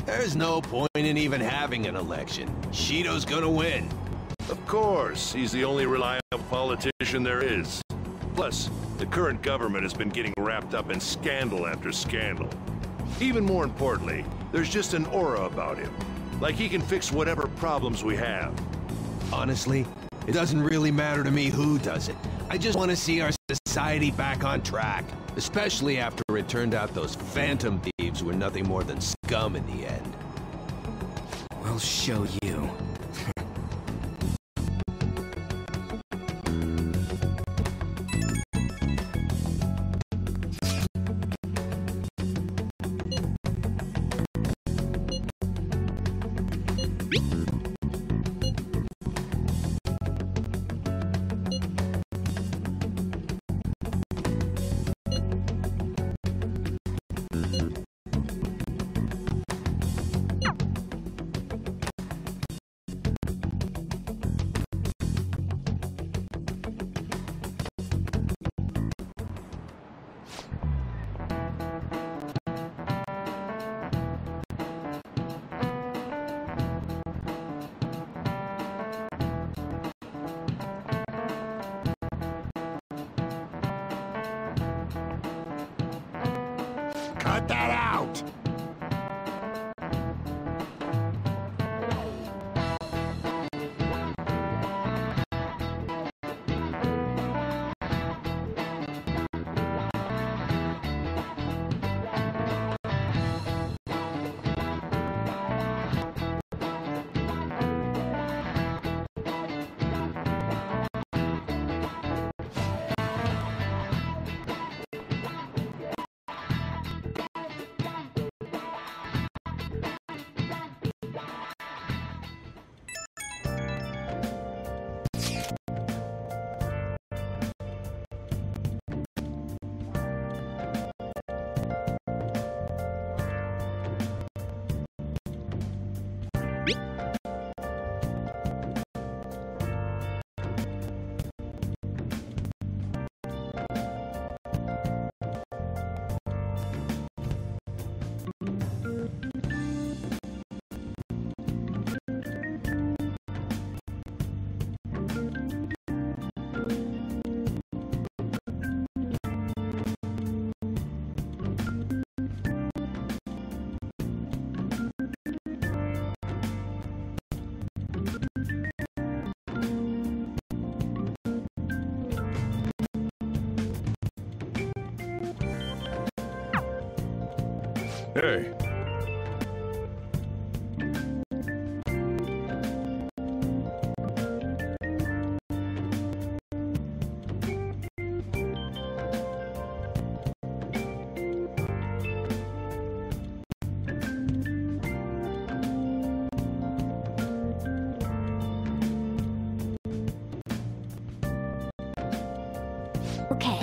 There's no point in even having an election. Shido's gonna win. Of course, he's the only reliable politician there is. Plus, the current government has been getting wrapped up in scandal after scandal. Even more importantly, there's just an aura about him. Like he can fix whatever problems we have. Honestly, it doesn't really matter to me who does it. I just want to see our society back on track. Especially after it turned out those phantom thieves were nothing more than scum in the end. We'll show you. Cut that out! Hey. Okay.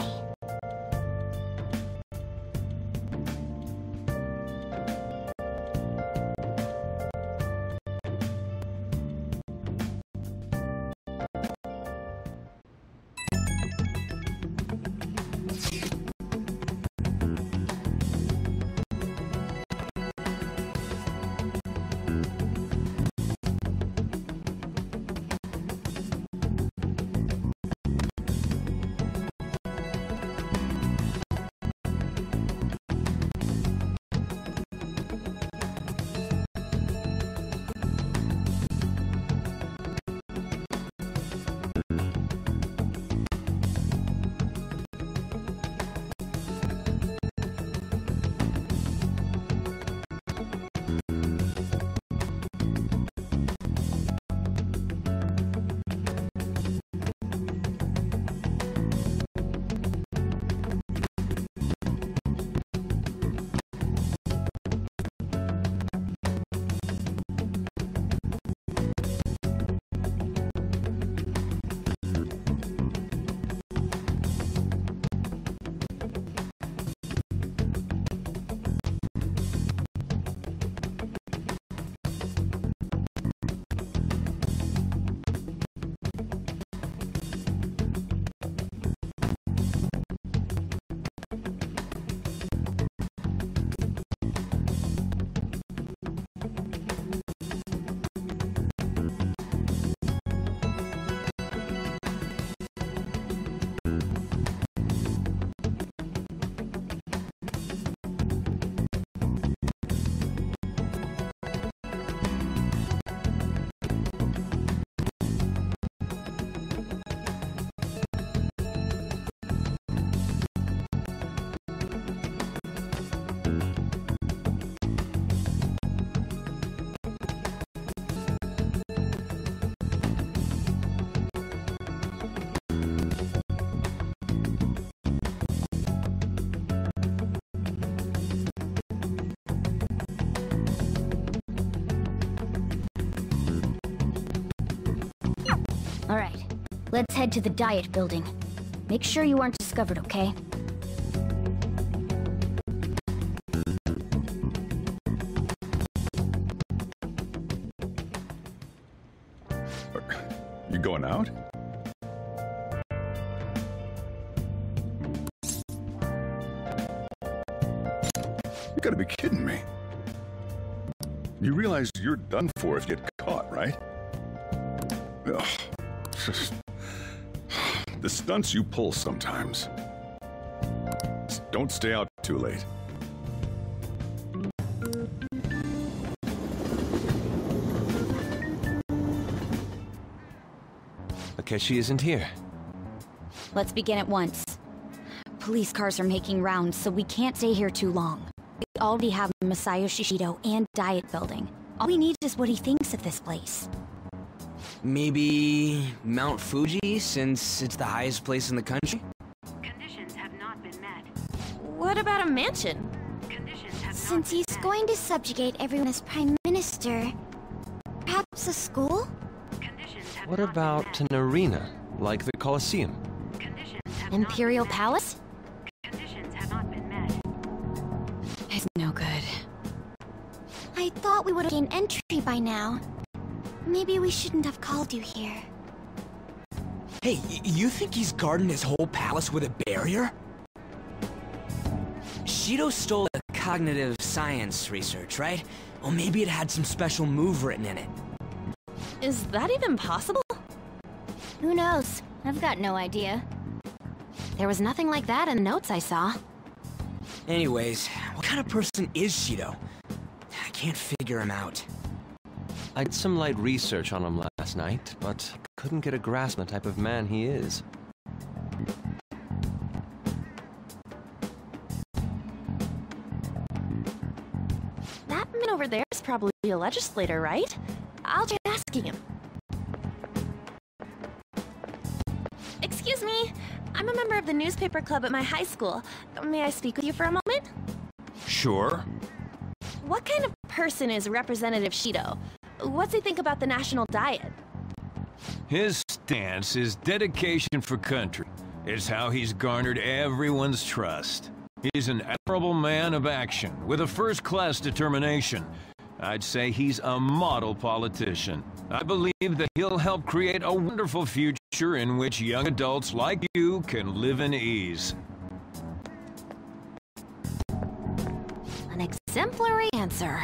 Alright, let's head to the diet building. Make sure you aren't discovered, okay? You going out? You gotta be kidding me. You realize you're done for if you get caught, right? Ugh. The stunts you pull sometimes. Just don't stay out too late. Okay, she isn't here. Let's begin at once. Police cars are making rounds, so we can't stay here too long. We already have Masayo Shishido and diet building. All we need is what he thinks of this place. Maybe Mount Fuji, since it's the highest place in the country? Conditions have not been met. What about a mansion? Conditions have not Since been he's met. going to subjugate everyone as Prime Minister, perhaps a school? Conditions have What not about been an arena, like the Colosseum? met. Conditions have Imperial not been Palace? met. Conditions have not been met. It's no good. I thought we would have gained entry by now. Maybe we shouldn't have called you here. Hey, you think he's guarding his whole palace with a barrier? Shido stole the cognitive science research, right? Well, maybe it had some special move written in it. Is that even possible? Who knows? I've got no idea. There was nothing like that in the notes I saw. Anyways, what kind of person is Shido? I can't figure him out. I did some light research on him last night, but couldn't get a grasp on the type of man he is. That man over there is probably a legislator, right? I'll try asking him. Excuse me, I'm a member of the newspaper club at my high school. May I speak with you for a moment? Sure. What kind of person is Representative Shido? What's he think about the national diet? His stance is dedication for country. It's how he's garnered everyone's trust. He's an admirable man of action, with a first-class determination. I'd say he's a model politician. I believe that he'll help create a wonderful future in which young adults like you can live in ease. An exemplary answer.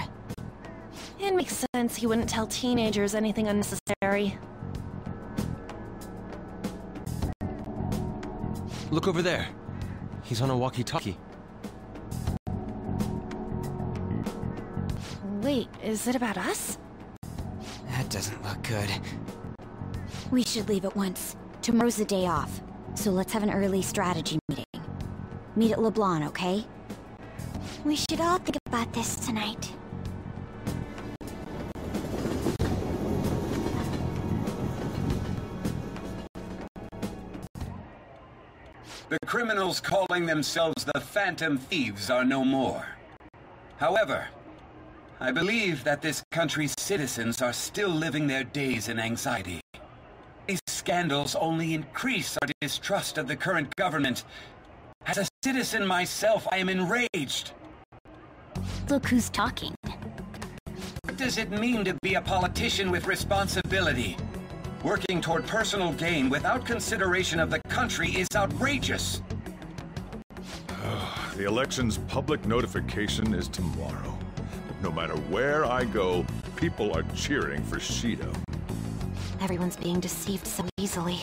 It makes sense he wouldn't tell teenagers anything unnecessary. Look over there. He's on a walkie-talkie. Wait, is it about us? That doesn't look good. We should leave at once. Tomorrow's the day off, so let's have an early strategy meeting. Meet at LeBlanc, okay? We should all think about this tonight. The criminals calling themselves the Phantom Thieves are no more. However, I believe that this country's citizens are still living their days in anxiety. These scandals only increase our distrust of the current government. As a citizen myself, I am enraged. Look who's talking. What does it mean to be a politician with responsibility? Working toward personal gain without consideration of the country is outrageous. The election's public notification is tomorrow. No matter where I go, people are cheering for Shido. Everyone's being deceived so easily.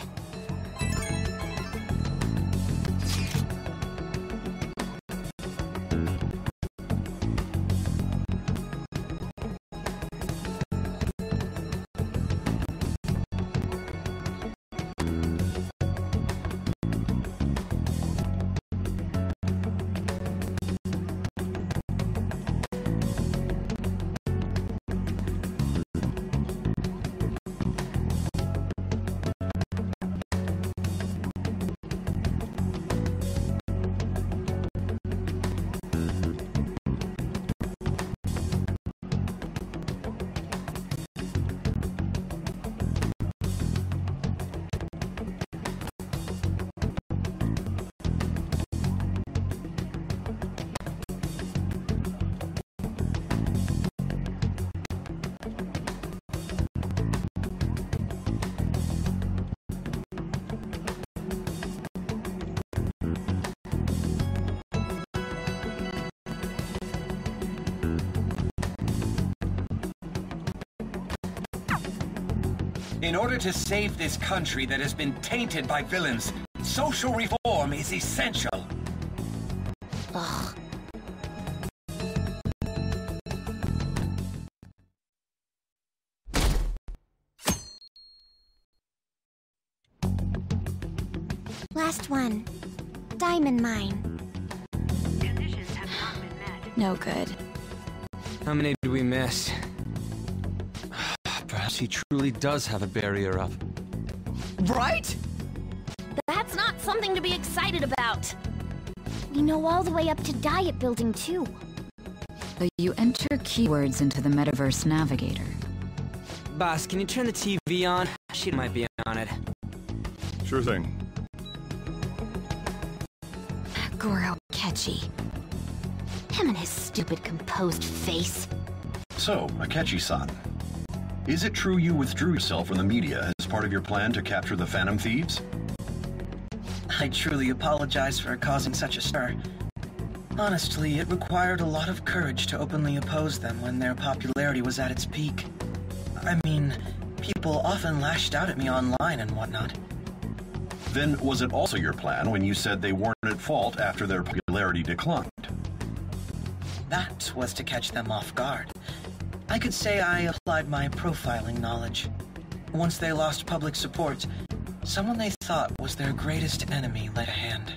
In order to save this country that has been tainted by villains, social reform is essential. Ugh. Last one. Diamond mine. Conditions have not been met. No good. How many did we miss? Perhaps he truly does have a barrier up. Right? That's not something to be excited about. We know all the way up to diet building, too. So you enter keywords into the Metaverse Navigator. Boss, can you turn the TV on? She might be on it. Sure thing. Goro Akechi. Him and his stupid composed face. So, Akechi-san, is it true you withdrew yourself from the media as part of your plan to capture the Phantom Thieves? I truly apologize for causing such a stir. Honestly, it required a lot of courage to openly oppose them when their popularity was at its peak. I mean, people often lashed out at me online and whatnot. Then was it also your plan when you said they weren't at fault after their popularity declined? That was to catch them off guard. I could say I applied my profiling knowledge. Once they lost public support, someone they thought was their greatest enemy lent a hand.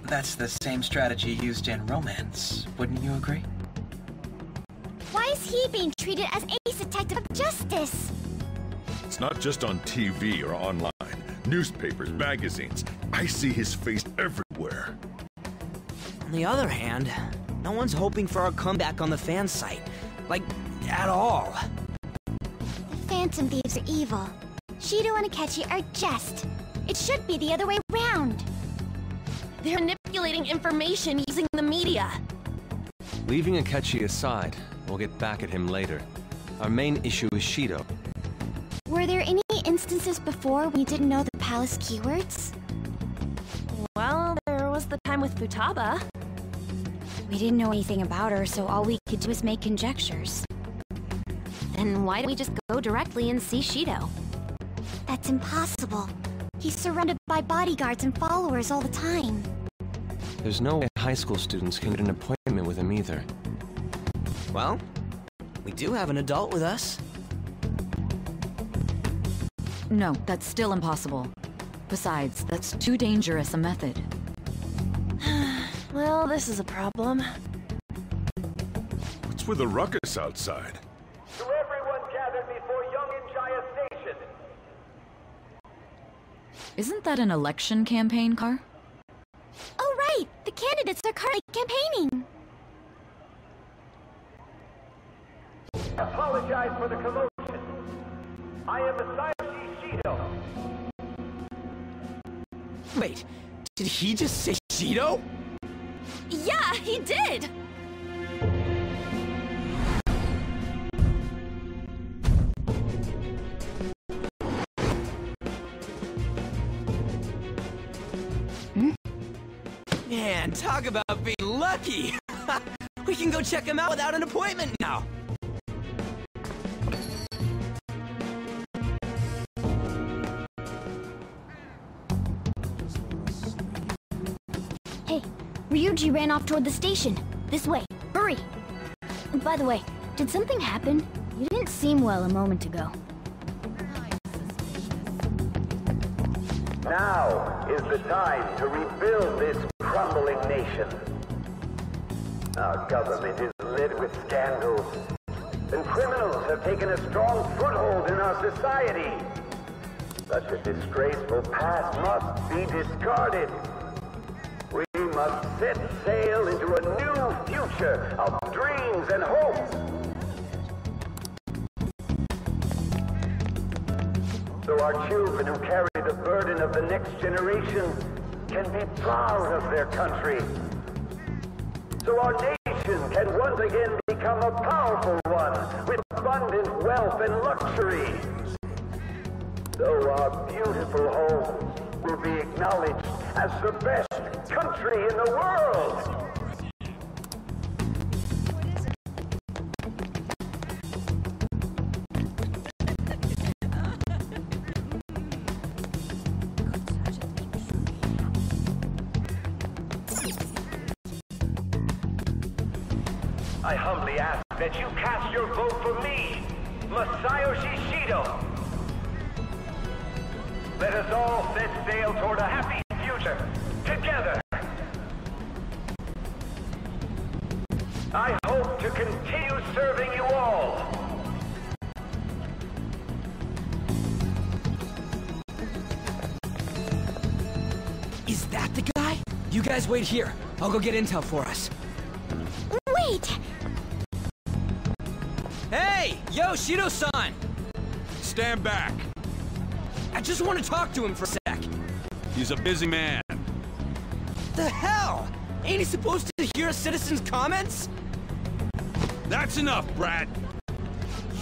That's the same strategy used in romance, wouldn't you agree? Why is he being treated as Ace Detective of Justice? It's not just on TV or online. Newspapers, magazines. I see his face everywhere. On the other hand, no one's hoping for our comeback on the fan site. Like, at all. The Phantom Thieves are evil. Shido and Akechi are just. It should be the other way around. They're manipulating information using the media. Leaving Akechi aside, we'll get back at him later. Our main issue is Shido. Were there any instances before when you didn't know the palace keywords? Well, there was the time with Futaba. We didn't know anything about her, so all we could do was make conjectures. Then why don't we just go directly and see Shido? That's impossible. He's surrounded by bodyguards and followers all the time. There's no way high school students can get an appointment with him either. Well, we do have an adult with us. No, that's still impossible. Besides, that's too dangerous a method. Well, this is a problem. What's with the ruckus outside? To everyone gathered before Young and Jaya Station. Isn't that an election campaign car? Oh right! The candidates are currently campaigning! Apologize for the commotion. I am Masayoshi Shido. Wait, did he just say Shido? Yeah, he did! Man, talk about being lucky! We can go check him out without an appointment now! Hey, Ryuji ran off toward the station. This way. Hurry! And by the way, did something happen? You didn't seem well a moment ago. Now is the time to rebuild this crumbling nation. Our government is lit with scandals, and criminals have taken a strong foothold in our society. Such a disgraceful past must be discarded. We must set sail into a new future of dreams and hopes. So our children who carry the burden of the next generation can be proud of their country. So our nation can once again become a powerful one with abundant wealth and luxury. So our beautiful home will be acknowledged as the best country in the world. I humbly ask that you cast your vote for me, Masayoshi Shido. Let us all set sail toward a happy future, together. I hope to continue serving you all. Is that the guy? You guys wait here. I'll go get intel for us. Wait! Hey! Yo, Shido-san! Stand back. I just want to talk to him for a sec. He's a busy man. The hell? Ain't he supposed to hear a citizen's comments? That's enough, Brad.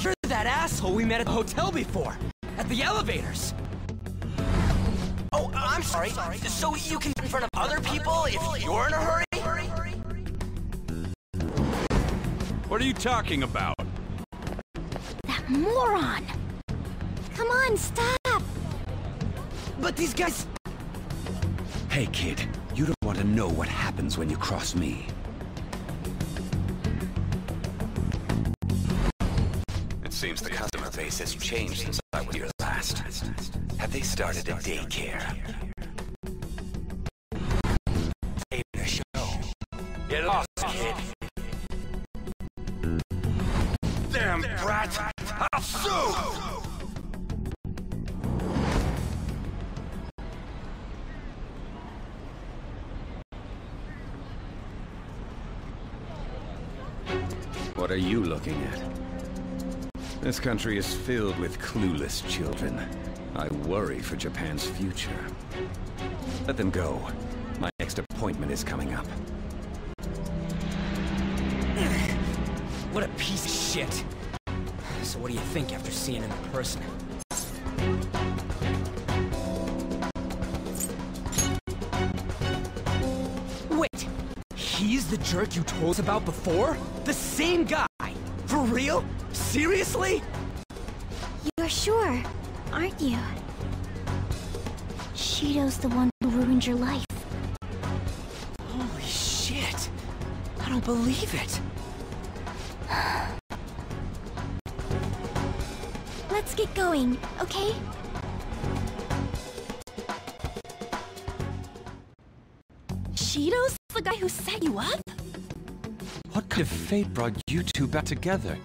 You're that asshole we met at the hotel before. At the elevators. Oh, I'm sorry. So you can get in front of other people if you're in a hurry? What are you talking about? That moron! Come on, stop! But these guys... Hey, kid. You don't want to know what happens when you cross me. It seems the customer base has changed since I was here last. Have they started a daycare? A show. Get lost, kid. Damn brat! I'll sue! What are you looking at? This country is filled with clueless children. I worry for Japan's future. Let them go. My next appointment is coming up. What a piece of shit. So what do you think after seeing him in person? Wait! He's the jerk you told us about before? The same guy? For real? Seriously? You're sure, aren't you? Shido's the one who ruined your life. Holy shit! I don't believe it! Let's get going, okay? Shido's the guy who set you up? What kind of fate brought you two back together?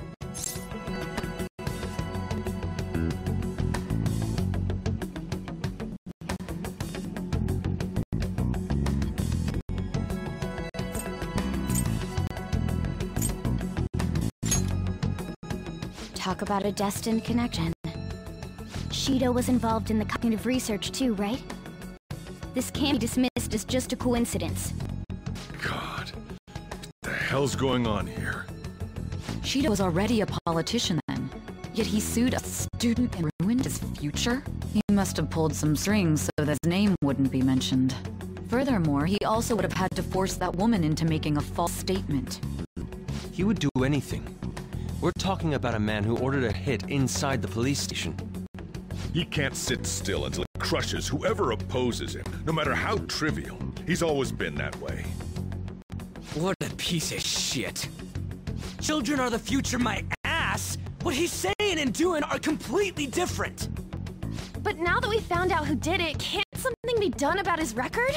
Talk about a destined connection. Shido was involved in the cognitive research too, right? This can't be dismissed as just a coincidence. God, what the hell's going on here? Shido was already a politician then, yet he sued a student and ruined his future? He must have pulled some strings so that his name wouldn't be mentioned. Furthermore, he also would have had to force that woman into making a false statement. He would do anything. We're talking about a man who ordered a hit inside the police station. He can't sit still until he crushes whoever opposes him, no matter how trivial. He's always been that way. What a piece of shit. Children are the future, my ass! What he's saying and doing are completely different! But now that we found out who did it, can't something be done about his record?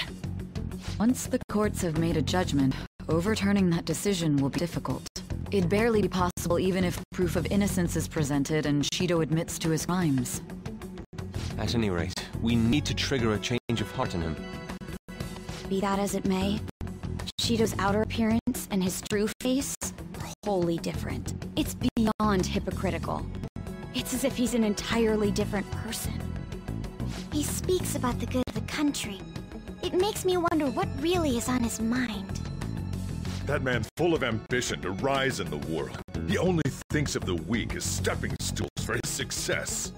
Once the courts have made a judgment, overturning that decision will be difficult. It'd barely be possible even if proof of innocence is presented and Shido admits to his crimes. At any rate, we need to trigger a change of heart in him. Be that as it may, Shido's outer appearance and his true face are wholly different. It's beyond hypocritical. It's as if he's an entirely different person. He speaks about the good of the country. It makes me wonder what really is on his mind. That man full of ambition to rise in the world. He only thinks of the weak as stepping stools for his success.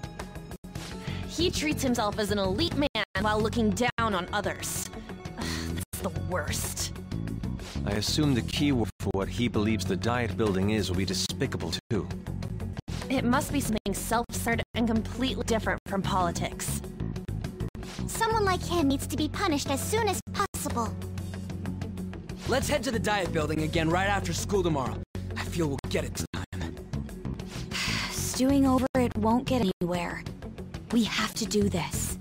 He treats himself as an elite man while looking down on others. Ugh, that's the worst. I assume the key word for what he believes the diet building is will be despicable too. It must be something self-centered and completely different from politics. Someone like him needs to be punished as soon as possible. Let's head to the diet building again right after school tomorrow. I feel we'll get it this time. Stewing over it won't get anywhere. We have to do this.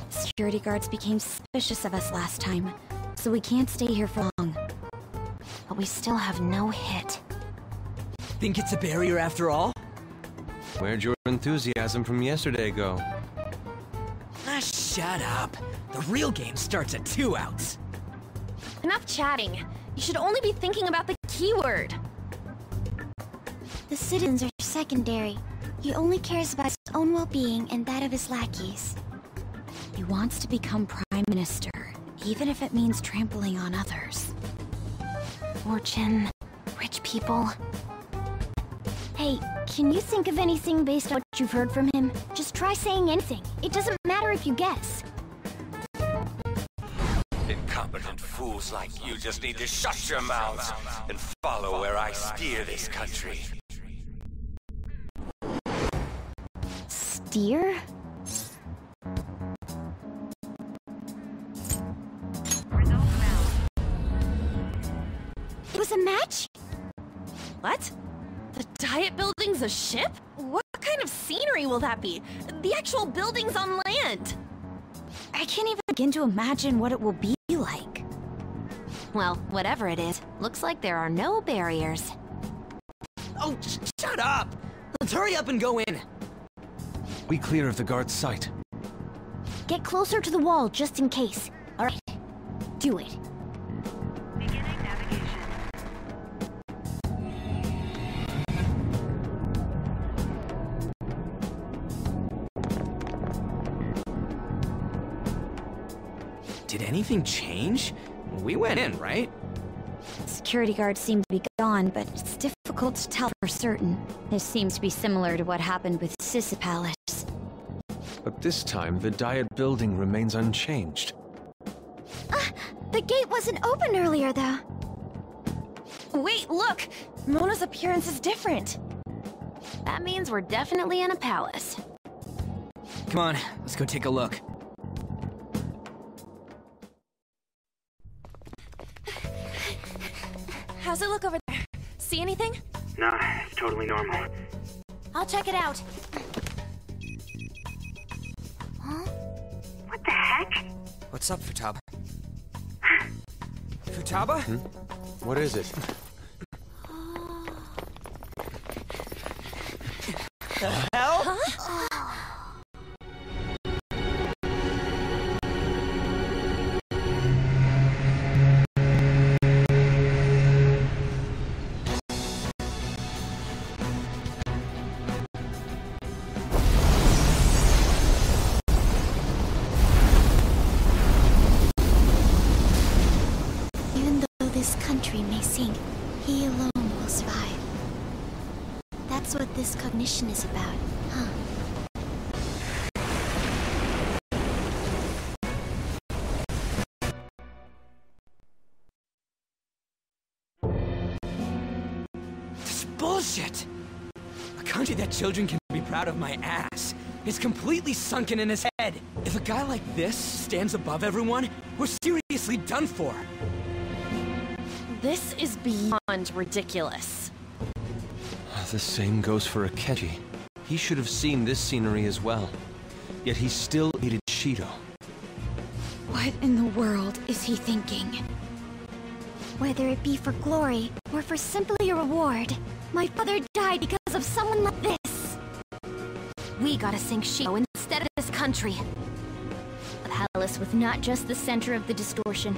Security guards became suspicious of us last time, so we can't stay here for long. But we still have no hit. Think it's a barrier after all? Where'd your enthusiasm from yesterday go? Ah, shut up. The real game starts at 2 outs. Enough chatting. You should only be thinking about the keyword. The citizens are secondary. He only cares about his own well-being and that of his lackeys. He wants to become Prime Minister, even if it means trampling on others. Fortune, rich people. Hey, can you think of anything based on what you've heard from him? Just try saying anything. It doesn't matter if you guess. Incompetent fools like you just need to shut your mouths and follow where I steer this country. Steer? It was a match? What? The Diet Building's a ship? What kind of scenery will that be? The actual building's on land! I can't even begin to imagine what it will be like. Well, whatever it is, looks like there are no barriers. Oh, shut up! Let's hurry up and go in. We clear of the guard's sight. Get closer to the wall just in case. Alright, do it. Beginning navigation. Did anything change? We went in, right? Security guards seem to be gone, but it's difficult to tell for certain. This seems to be similar to what happened with Sissa Palace. But this time, the Diet Building remains unchanged. The gate wasn't open earlier, though. Wait, look! Mona's appearance is different. That means we're definitely in a palace. Come on, let's go take a look. How's it look over there? See anything? Nah, it's totally normal. I'll check it out. Huh? What the heck? What's up, Futaba? Futaba? What is it? The hell? Huh? This country may sink, he alone will survive. That's what this cognition is about, huh? bullshit! A country that children can be proud of my ass is completely sunken in his head. If a guy like this stands above everyone, we're seriously done for. This is beyond ridiculous. The same goes for Akechi. He should have seen this scenery as well. Yet he still hated Shido. What in the world is he thinking? Whether it be for glory, or for simply a reward, my father died because of someone like this. We gotta sink Shido instead of this country. A palace with not just the center of the distortion,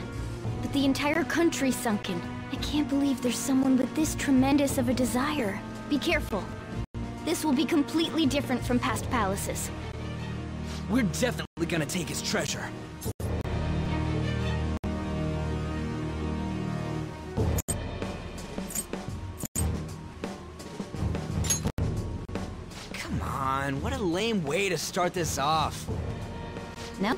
but the entire country sunken. I can't believe there's someone with this tremendous of a desire. Be careful. This will be completely different from past palaces. We're definitely gonna take his treasure. Come on, what a lame way to start this off. No,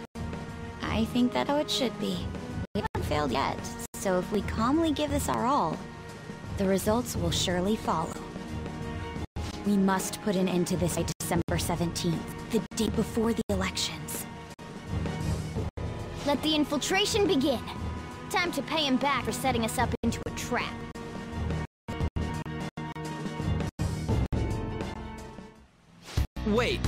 I think that's how it should be. We haven't failed yet, so if we calmly give this our all, the results will surely follow. We must put an end to this by December 17th, the day before the elections. Let the infiltration begin. Time to pay him back for setting us up into a trap. Wait.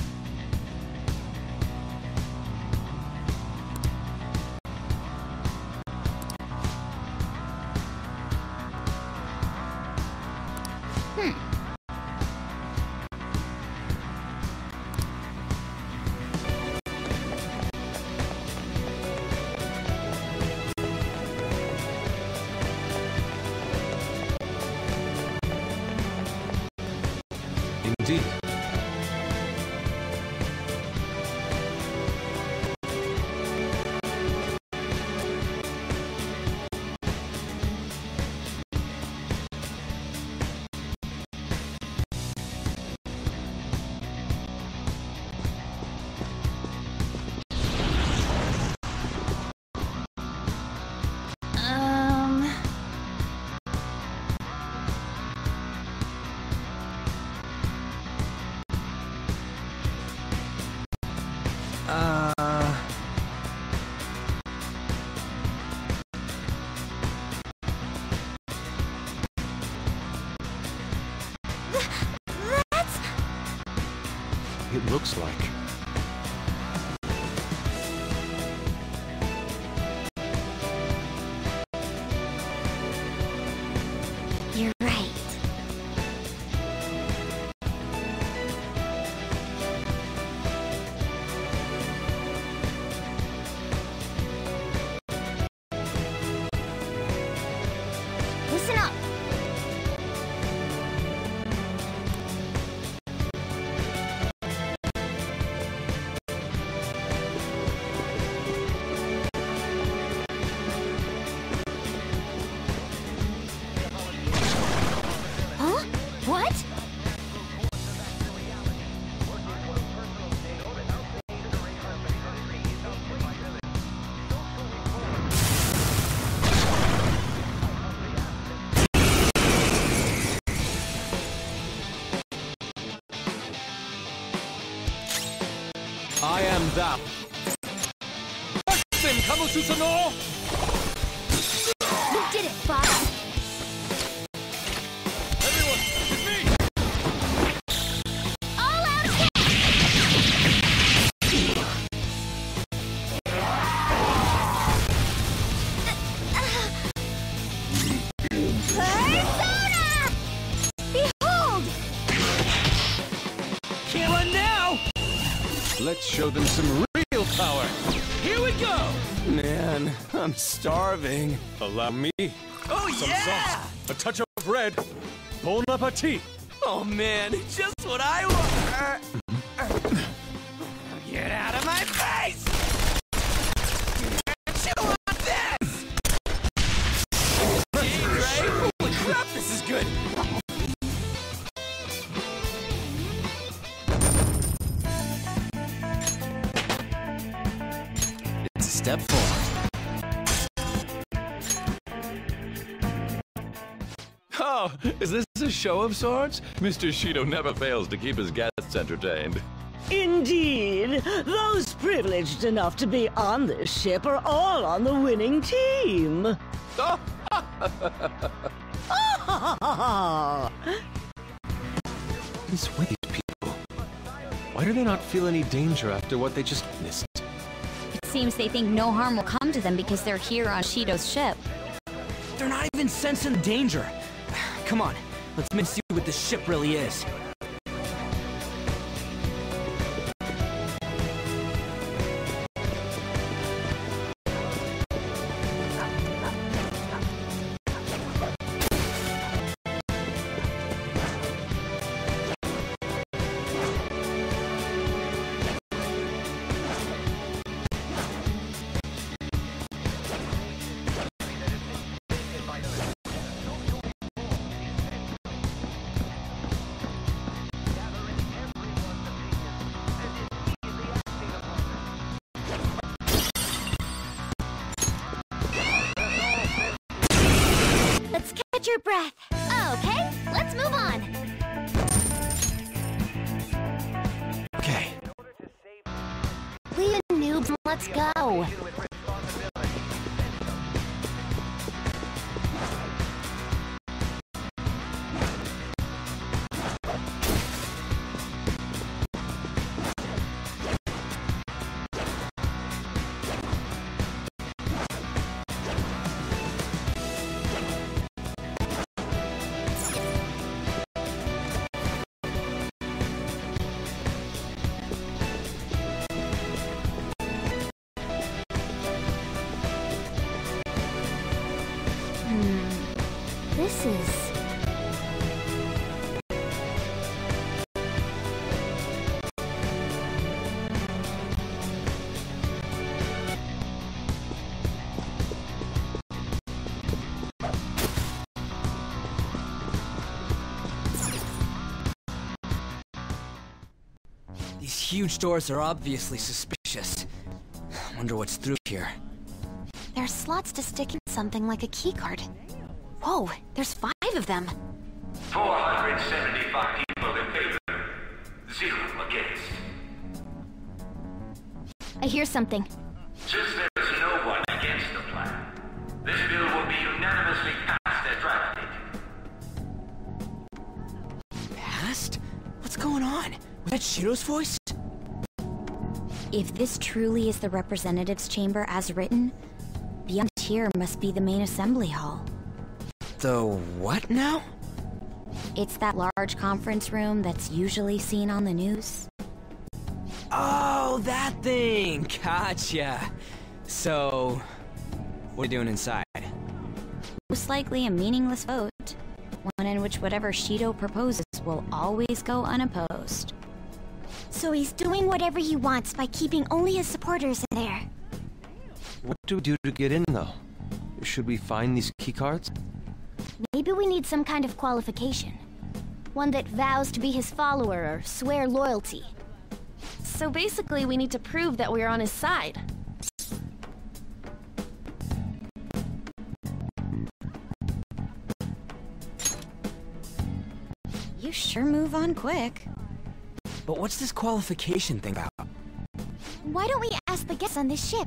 Indeed. It looks like. You're right. Listen up. What? I am thou. You did it, Fox. Everyone, with me! All out attack! Persona! Behold! Can't run now! Let's show them some real power. Here we go! Man, I'm starving. Allow me. Oh Some yeah! sauce, a touch of red. Bon appetit. Oh man, just what I want! Get out of my face! Chew on this! Right? Holy crap, this is good! It's a step forward. Oh, Oh, is this a show of sorts? Mr. Shido never fails to keep his guests entertained. Indeed. Those privileged enough to be on this ship are all on the winning team. What's with these people? Why do they not feel any danger after what they just witnessed? It seems they think no harm will come to them because they're here on Shido's ship. They're not even sensing the danger. Come on, let's see what the ship really is. Catch your breath. Okay, let's move on. Okay. Leave noobs, let's go. This is... These huge doors are obviously suspicious. Wonder what's through here. There are slots to stick in something like a keycard. Whoa, there's 5 of them. 475 people in favor. 0 against. I hear something. Since there is no one against the plan, this bill will be unanimously passed as drafted. Passed? What's going on? Was that Shido's voice? If this truly is the representatives' chamber as written, beyond here must be the main assembly hall. The what now? It's that large conference room that's usually seen on the news. Oh, that thing! Gotcha! So, what are you doing inside? Most likely a meaningless vote. One in which whatever Shido proposes will always go unopposed. So he's doing whatever he wants by keeping only his supporters there. What do we do to get in, though? Should we find these keycards? Maybe we need some kind of qualification. One that vows to be his follower or swear loyalty. So basically, we need to prove that we're on his side. You sure move on quick. But what's this qualification thing about? Why don't we ask the guests on this ship?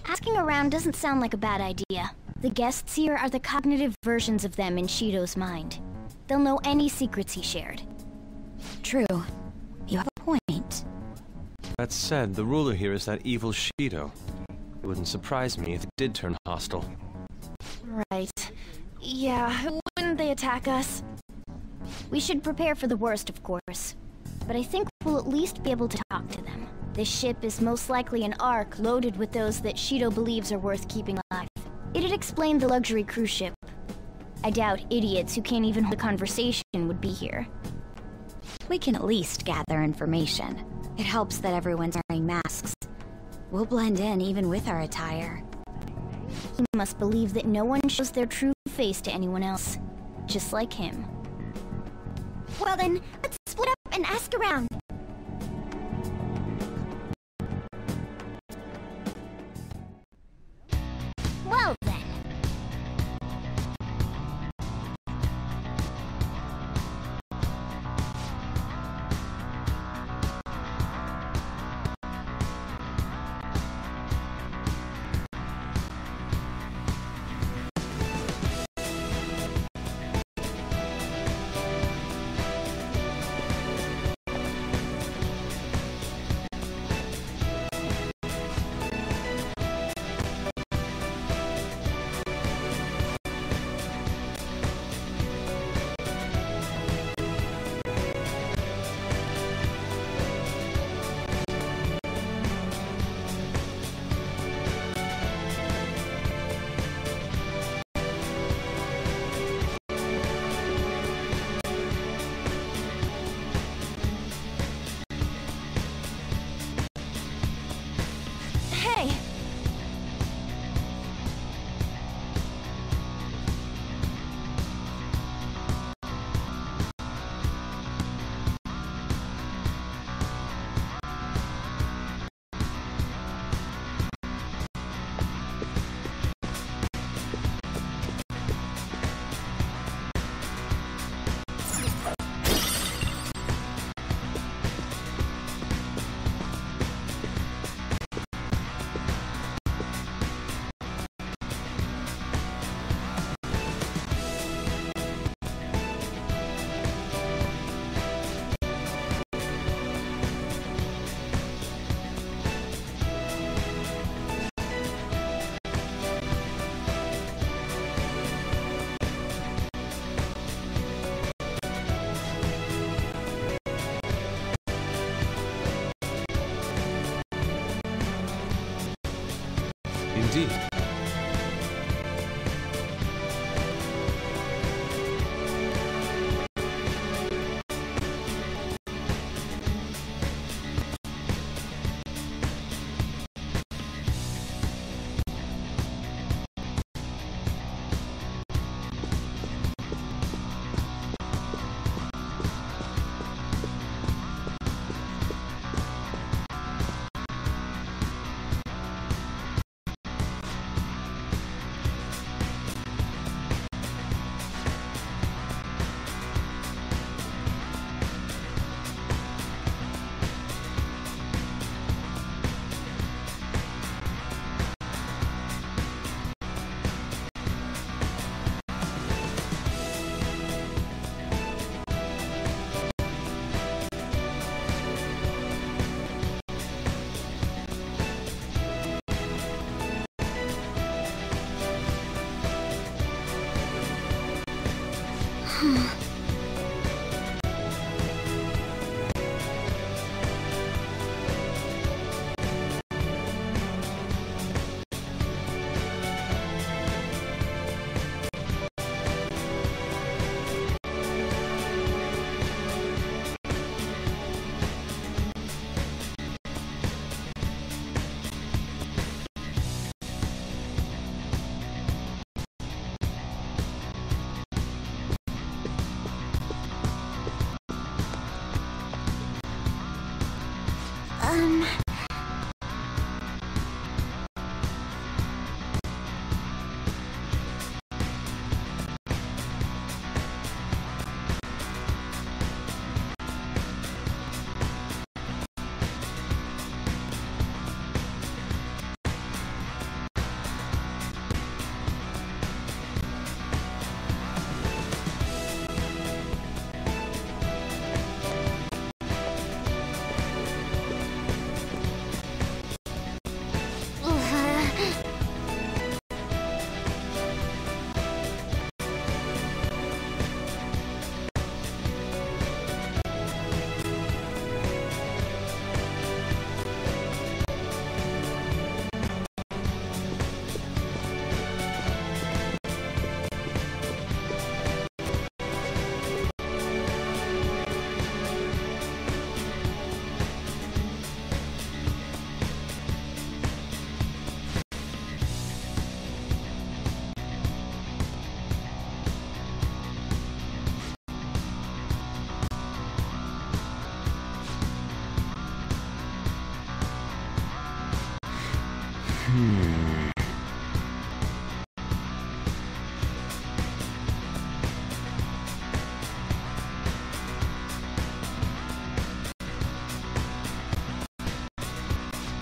Asking around doesn't sound like a bad idea. The guests here are the cognitive versions of them in Shido's mind. They'll know any secrets he shared. True. You have a point. That said, the ruler here is that evil Shido. It wouldn't surprise me if it did turn hostile. Right. Yeah, wouldn't they attack us? We should prepare for the worst, of course. But I think we'll at least be able to talk to them. This ship is most likely an ark loaded with those that Shido believes are worth keeping alive. It'd explain the luxury cruise ship. I doubt idiots who can't even hold a conversation would be here. We can at least gather information. It helps that everyone's wearing masks. We'll blend in even with our attire. He must believe that no one shows their true face to anyone else. Just like him. Well then, let's split up and ask around. indeed.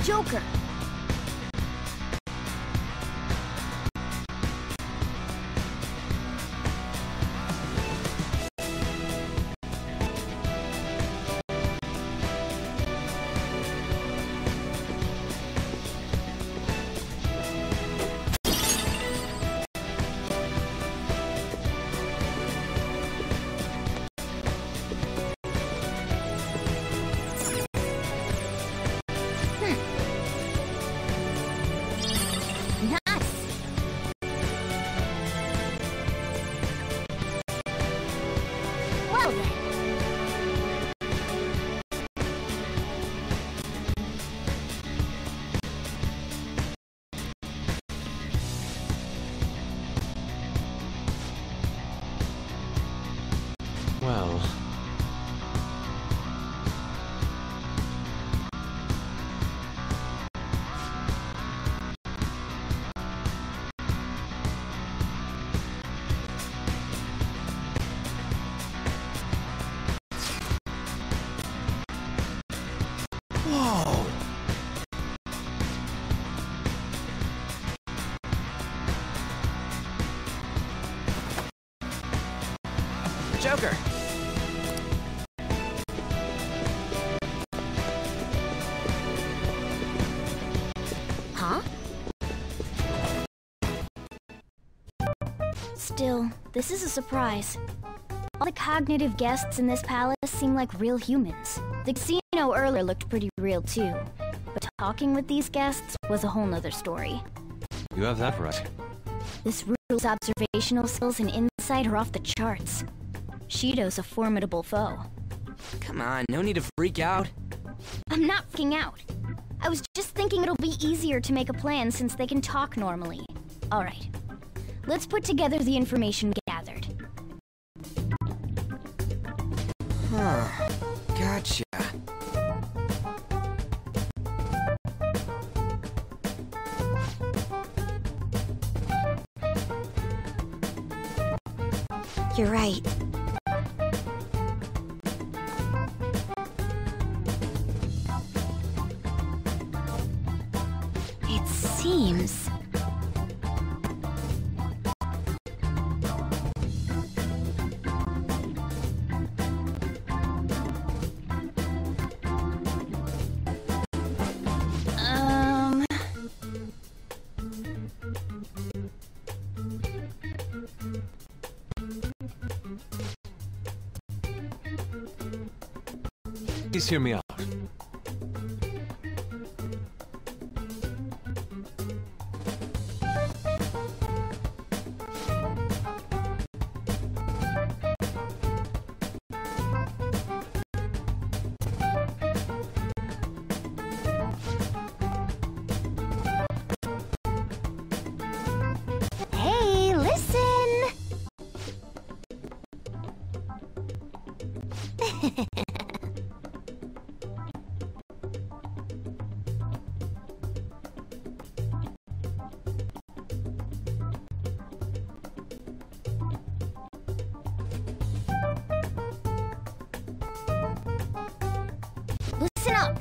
Joker! Well... Whoa! Joker! Huh? Still, this is a surprise. All the cognitive guests in this palace seem like real humans. The casino earlier looked pretty real too, but talking with these guests was a whole nother story. You have that right. This rule's observational skills and insight are off the charts. Shido's a formidable foe. Come on, no need to freak out. I'm not freaking out. I was just thinking it'll be easier to make a plan since they can talk normally. Alright, let's put together the information gathered. Huh, gotcha. You're right. It seems... Please hear me out. Hey, listen! Listen up!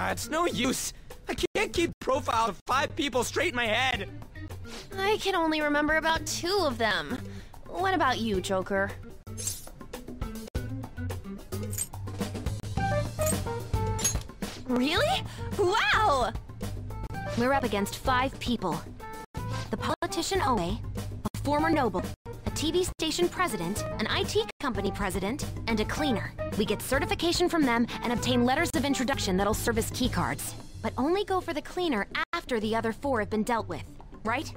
It's no use. I can't keep profile of 5 people straight in my head. I can only remember about 2 of them. What about you, Joker? Really? Wow! We're up against 5 people. The politician Oe, a former noble, a TV station president, an IT company president, and a cleaner. We get certification from them and obtain letters of introduction that'll serve as keycards. But only go for the cleaner after the other 4 have been dealt with, right?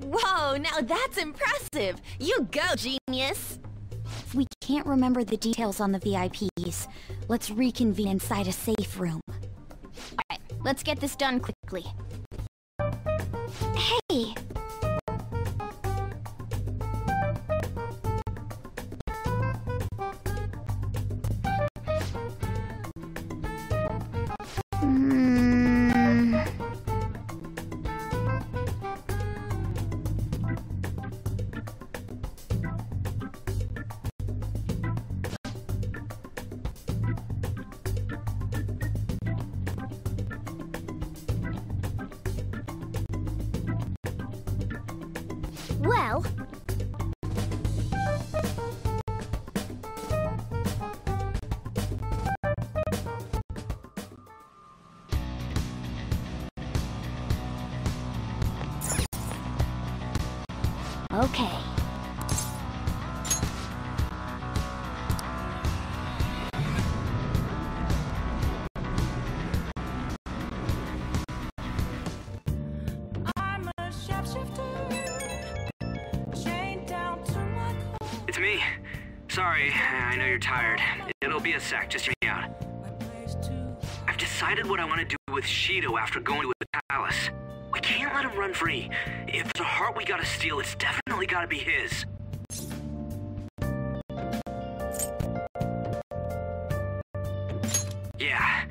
Whoa, now that's impressive! You go, genius! If we can't remember the details on the VIPs, let's reconvene inside a safe room. Alright, let's get this done quickly. Hey! Well... Okay. It's me. Sorry, I know you're tired. It'll be a sec, just hear me out. I've decided what I want to do with Shido after going to his palace. We can't let him run free. If there's a heart we gotta steal, it's definitely gotta be his. Yeah.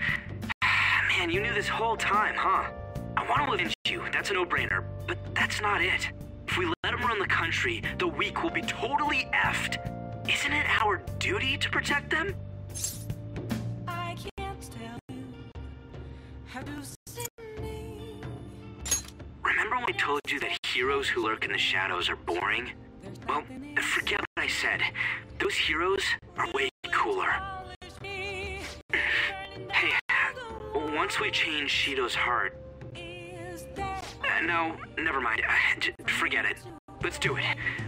Man, you knew this whole time, huh? I want to avenge you, that's a no-brainer, but that's not it. If we let him run the country, the weak will be totally effed. Isn't it our duty to protect them? I can't tell you how to see me. Remember when I told you that heroes who lurk in the shadows are boring? Well, forget what I said. Those heroes are way cooler. Hey, once we change Shido's heart... no, never mind. Forget it. Let's do it.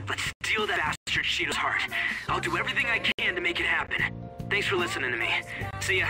Let's steal that bastard Shido's heart. I'll do everything I can to make it happen. Thanks for listening to me. See ya.